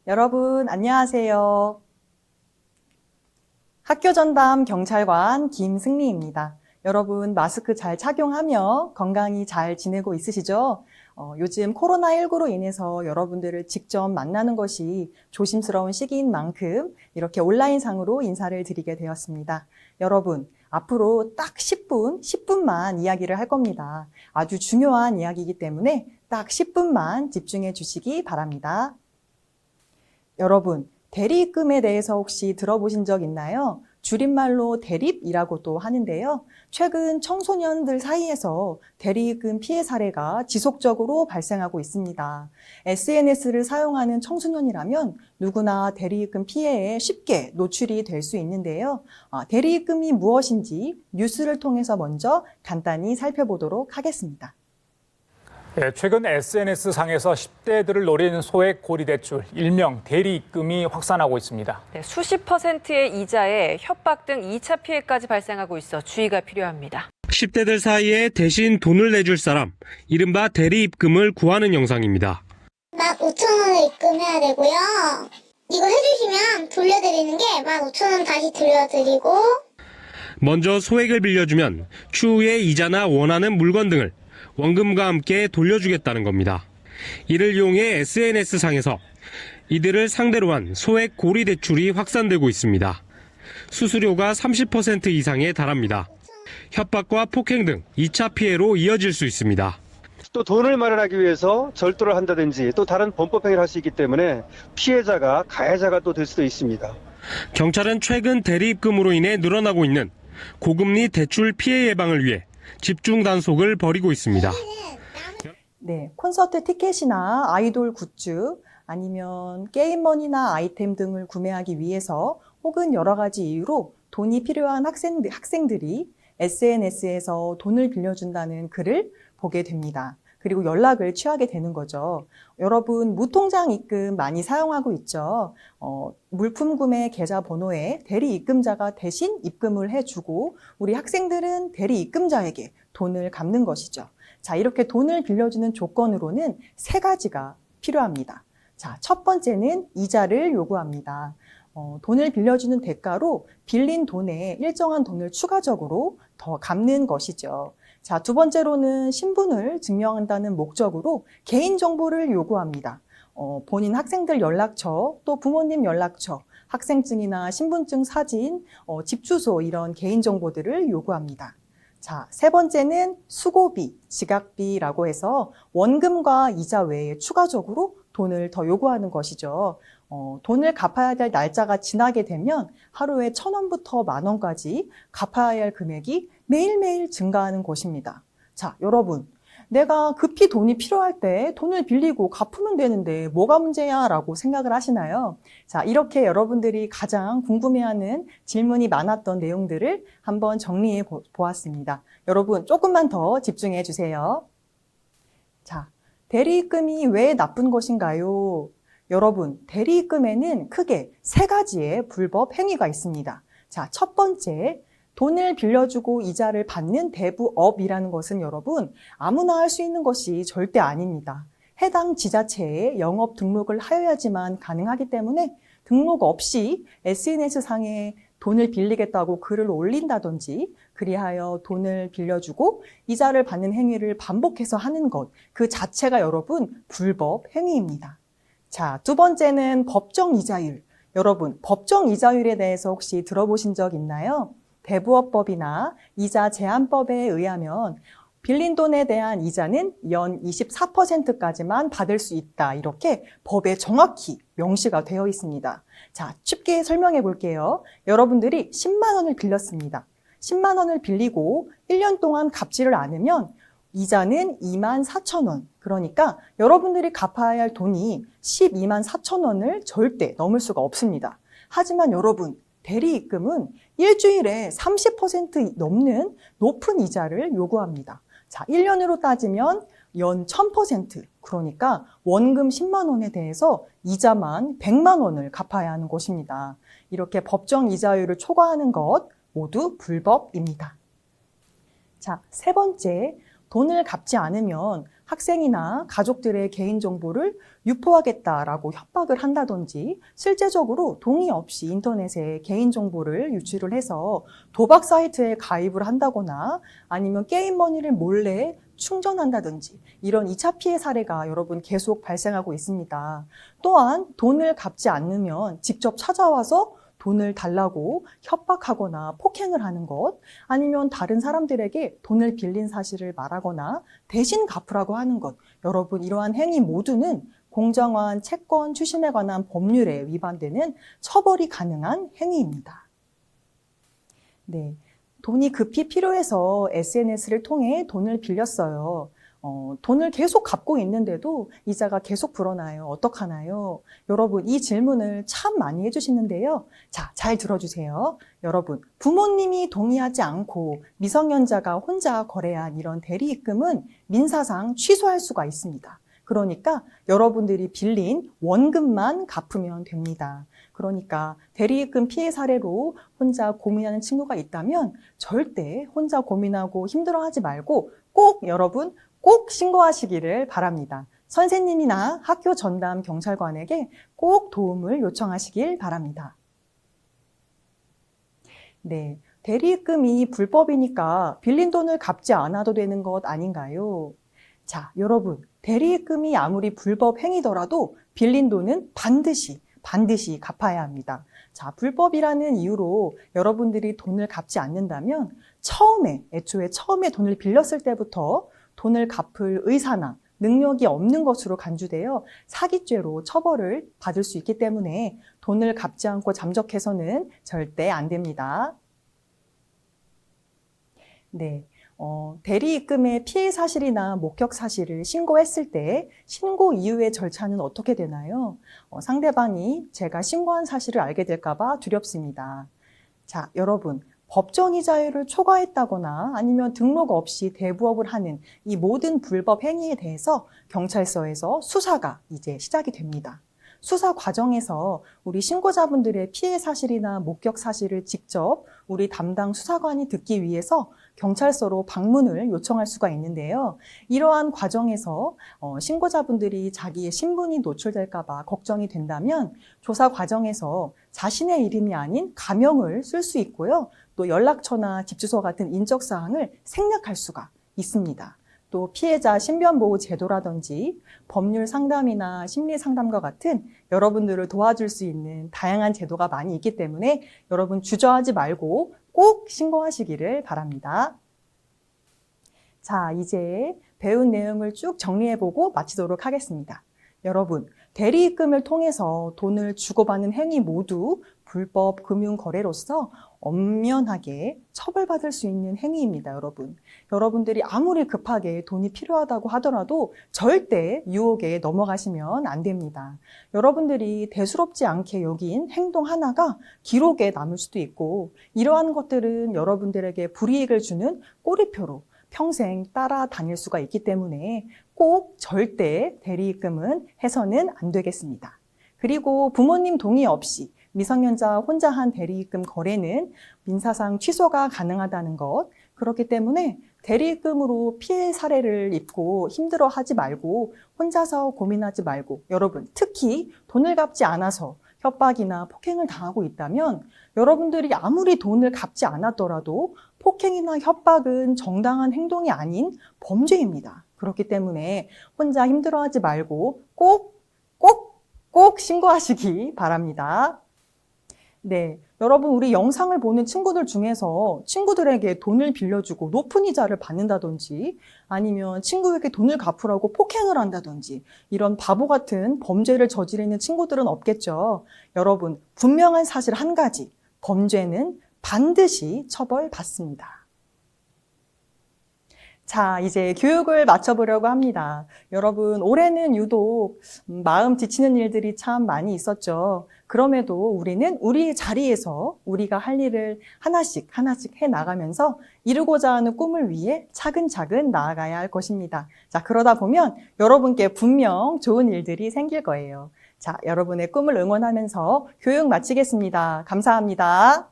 여러분, 안녕하세요. 학교전담 경찰관 김승리입니다. 여러분, 마스크 잘 착용하며 건강히 잘 지내고 있으시죠? 요즘 코로나19로 인해서 여러분들을 직접 만나는 것이 조심스러운 시기인 만큼 이렇게 온라인상으로 인사를 드리게 되었습니다. 여러분, 앞으로 딱 10분만 이야기를 할 겁니다. 아주 중요한 이야기이기 때문에 딱 10분만 집중해 주시기 바랍니다. 여러분, 대리입금에 대해서 혹시 들어보신 적 있나요? 줄임말로 대립이라고도 하는데요. 최근 청소년들 사이에서 대리입금 피해 사례가 지속적으로 발생하고 있습니다. SNS를 사용하는 청소년이라면 누구나 대리입금 피해에 쉽게 노출이 될 수 있는데요. 대리입금이 무엇인지 뉴스를 통해서 먼저 간단히 살펴보도록 하겠습니다. 최근 SNS상에서 10대들을 노린 소액 고리대출, 일명 대리입금이 확산하고 있습니다. 수십 %의 이자에 협박 등 2차 피해까지 발생하고 있어 주의가 필요합니다. 10대들 사이에 대신 돈을 내줄 사람, 이른바 대리입금을 구하는 영상입니다. 15,000원을 입금해야 되고요. 이거 해주시면 돌려드리는 게 15,000원 다시 돌려드리고, 먼저 소액을 빌려주면 추후에 이자나 원하는 물건 등을 원금과 함께 돌려주겠다는 겁니다. 이를 이용해 SNS상에서 이들을 상대로 한 소액 고리 대출이 확산되고 있습니다. 수수료가 30% 이상에 달합니다. 협박과 폭행 등 2차 피해로 이어질 수 있습니다. 또 돈을 마련하기 위해서 절도를 한다든지 또 다른 범법 행위를 할 수 있기 때문에 피해자가 가해자가 또 될 수도 있습니다. 경찰은 최근 대리입금으로 인해 늘어나고 있는 고금리 대출 피해 예방을 위해 집중 단속을 벌이고 있습니다. 네, 콘서트 티켓이나 아이돌 굿즈 아니면 게임머니나 아이템 등을 구매하기 위해서 혹은 여러 가지 이유로 돈이 필요한 학생들이 SNS에서 돈을 빌려준다는 글을 보게 됩니다. 그리고 연락을 취하게 되는 거죠. 여러분, 무통장 입금 많이 사용하고 있죠. 물품 구매 계좌 번호에 대리 입금자가 대신 입금을 해주고 우리 학생들은 대리 입금자에게 돈을 갚는 것이죠. 자, 이렇게 돈을 빌려주는 조건으로는 3가지가 필요합니다. 자, 첫 번째는 이자를 요구합니다. 돈을 빌려주는 대가로 빌린 돈에 일정한 돈을 추가적으로 더 갚는 것이죠. 자, 두 번째로는 신분을 증명한다는 목적으로 개인정보를 요구합니다. 본인 학생들 연락처, 또 부모님 연락처, 학생증이나 신분증 사진, 집 주소 이런 개인정보들을 요구합니다. 자, 세 번째는 수고비, 지각비라고 해서 원금과 이자 외에 추가적으로 돈을 더 요구하는 것이죠. 돈을 갚아야 될 날짜가 지나게 되면 하루에 1,000원부터 10,000원까지 갚아야 할 금액이 매일매일 증가하는 것입니다. 자, 여러분, 내가 급히 돈이 필요할 때 돈을 빌리고 갚으면 되는데 뭐가 문제야? 라고 생각을 하시나요? 자, 이렇게 여러분들이 가장 궁금해하는 질문이 많았던 내용들을 한번 정리해 보았습니다. 여러분, 조금만 더 집중해 주세요. 자, 대리입금이 왜 나쁜 것인가요? 여러분, 대리입금에는 크게 3가지의 불법 행위가 있습니다. 자, 첫 번째, 돈을 빌려주고 이자를 받는 대부업이라는 것은 여러분, 아무나 할 수 있는 것이 절대 아닙니다. 해당 지자체에 영업 등록을 하여야지만 가능하기 때문에 등록 없이 SNS상에 돈을 빌리겠다고 글을 올린다든지 그리하여 돈을 빌려주고 이자를 받는 행위를 반복해서 하는 것, 그 자체가 여러분 불법 행위입니다. 자, 두 번째는 법정 이자율. 여러분, 법정 이자율에 대해서 혹시 들어보신 적 있나요? 대부업법이나 이자 제한법에 의하면 빌린 돈에 대한 이자는 연 24%까지만 받을 수 있다. 이렇게 법에 정확히 명시가 되어 있습니다. 자, 쉽게 설명해 볼게요. 여러분들이 10만 원을 빌렸습니다. 10만 원을 빌리고 1년 동안 갚지를 않으면 이자는 24,000원. 그러니까 여러분들이 갚아야 할 돈이 124,000원을 절대 넘을 수가 없습니다. 하지만 여러분, 대리입금은 일주일에 30% 넘는 높은 이자를 요구합니다. 자, 1년으로 따지면 연 1000%, 그러니까 원금 10만 원에 대해서 이자만 100만 원을 갚아야 하는 것입니다. 이렇게 법정 이자율을 초과하는 것 모두 불법입니다. 자, 세 번째, 돈을 갚지 않으면 학생이나 가족들의 개인정보를 유포하겠다라고 협박을 한다든지 실제적으로 동의 없이 인터넷에 개인정보를 유출을 해서 도박 사이트에 가입을 한다거나 아니면 게임머니를 몰래 충전한다든지 이런 2차 피해 사례가 여러분 계속 발생하고 있습니다. 또한 돈을 갚지 않으면 직접 찾아와서 돈을 달라고 협박하거나 폭행을 하는 것, 아니면 다른 사람들에게 돈을 빌린 사실을 말하거나 대신 갚으라고 하는 것. 여러분, 이러한 행위 모두는 공정한 채권 추심에 관한 법률에 위반되는 처벌이 가능한 행위입니다. 네, 돈이 급히 필요해서 SNS를 통해 돈을 빌렸어요. 돈을 계속 갚고 있는데도 이자가 계속 불어나요. 어떡하나요? 여러분, 이 질문을 참 많이 해주시는데요. 자, 잘 들어주세요. 여러분, 부모님이 동의하지 않고 미성년자가 혼자 거래한 이런 대리입금은 민사상 취소할 수가 있습니다. 그러니까 여러분들이 빌린 원금만 갚으면 됩니다. 그러니까 대리입금 피해 사례로 혼자 고민하는 친구가 있다면 절대 혼자 고민하고 힘들어하지 말고 여러분 꼭 신고하시기를 바랍니다. 선생님이나 학교 전담 경찰관에게 꼭 도움을 요청하시길 바랍니다. 네, 대리입금이 불법이니까 빌린 돈을 갚지 않아도 되는 것 아닌가요? 자, 여러분, 대리입금이 아무리 불법 행위더라도 빌린 돈은 반드시 갚아야 합니다. 자, 불법이라는 이유로 여러분들이 돈을 갚지 않는다면 애초에 처음에 돈을 빌렸을 때부터 돈을 갚을 의사나 능력이 없는 것으로 간주되어 사기죄로 처벌을 받을 수 있기 때문에 돈을 갚지 않고 잠적해서는 절대 안 됩니다. 네. 대리입금의 피해 사실이나 목격 사실을 신고했을 때 신고 이후의 절차는 어떻게 되나요? 상대방이 제가 신고한 사실을 알게 될까 봐 두렵습니다. 자, 여러분, 법정이 자유를 초과했다거나 아니면 등록 없이 대부업을 하는 이 모든 불법 행위에 대해서 경찰서에서 수사가 이제 시작이 됩니다. 수사 과정에서 우리 신고자분들의 피해 사실이나 목격 사실을 직접 우리 담당 수사관이 듣기 위해서 경찰서로 방문을 요청할 수가 있는데요. 이러한 과정에서 신고자분들이 자기의 신분이 노출될까 봐 걱정이 된다면 조사 과정에서 자신의 이름이 아닌 가명을 쓸 수 있고요. 또 연락처나 집 주소 같은 인적 사항을 생략할 수가 있습니다. 또 피해자 신변보호 제도라든지 법률 상담이나 심리 상담과 같은 여러분들을 도와줄 수 있는 다양한 제도가 많이 있기 때문에 여러분 주저하지 말고 꼭 신고하시기를 바랍니다. 자, 이제 배운 내용을 쭉 정리해보고 마치도록 하겠습니다. 여러분, 대리입금을 통해서 돈을 주고받는 행위 모두 불법 금융거래로서 엄연하게 처벌받을 수 있는 행위입니다, 여러분. 여러분들이 아무리 급하게 돈이 필요하다고 하더라도 절대 유혹에 넘어가시면 안 됩니다. 여러분들이 대수롭지 않게 여긴 행동 하나가 기록에 남을 수도 있고 이러한 것들은 여러분들에게 불이익을 주는 꼬리표로 평생 따라다닐 수가 있기 때문에 꼭 절대 대리입금은 해서는 안 되겠습니다. 그리고 부모님 동의 없이 미성년자 혼자 한 대리입금 거래는 민사상 취소가 가능하다는 것, 그렇기 때문에 대리입금으로 피해 사례를 입고 힘들어하지 말고 혼자서 고민하지 말고 여러분 특히 돈을 갚지 않아서 협박이나 폭행을 당하고 있다면 여러분들이 아무리 돈을 갚지 않았더라도 폭행이나 협박은 정당한 행동이 아닌 범죄입니다. 그렇기 때문에 혼자 힘들어하지 말고 꼭 신고하시기 바랍니다. 네, 여러분 우리 영상을 보는 친구들 중에서 친구들에게 돈을 빌려주고 높은 이자를 받는다든지 아니면 친구에게 돈을 갚으라고 폭행을 한다든지 이런 바보 같은 범죄를 저지르는 친구들은 없겠죠. 여러분 분명한 사실 한 가지, 범죄는 반드시 처벌받습니다. 자, 이제 교육을 마쳐보려고 합니다. 여러분, 올해는 유독 마음 지치는 일들이 참 많이 있었죠. 그럼에도 우리는 우리의 자리에서 우리가 할 일을 하나씩 해나가면서 이루고자 하는 꿈을 위해 차근차근 나아가야 할 것입니다. 자, 그러다 보면 여러분께 분명 좋은 일들이 생길 거예요. 자, 여러분의 꿈을 응원하면서 교육 마치겠습니다. 감사합니다.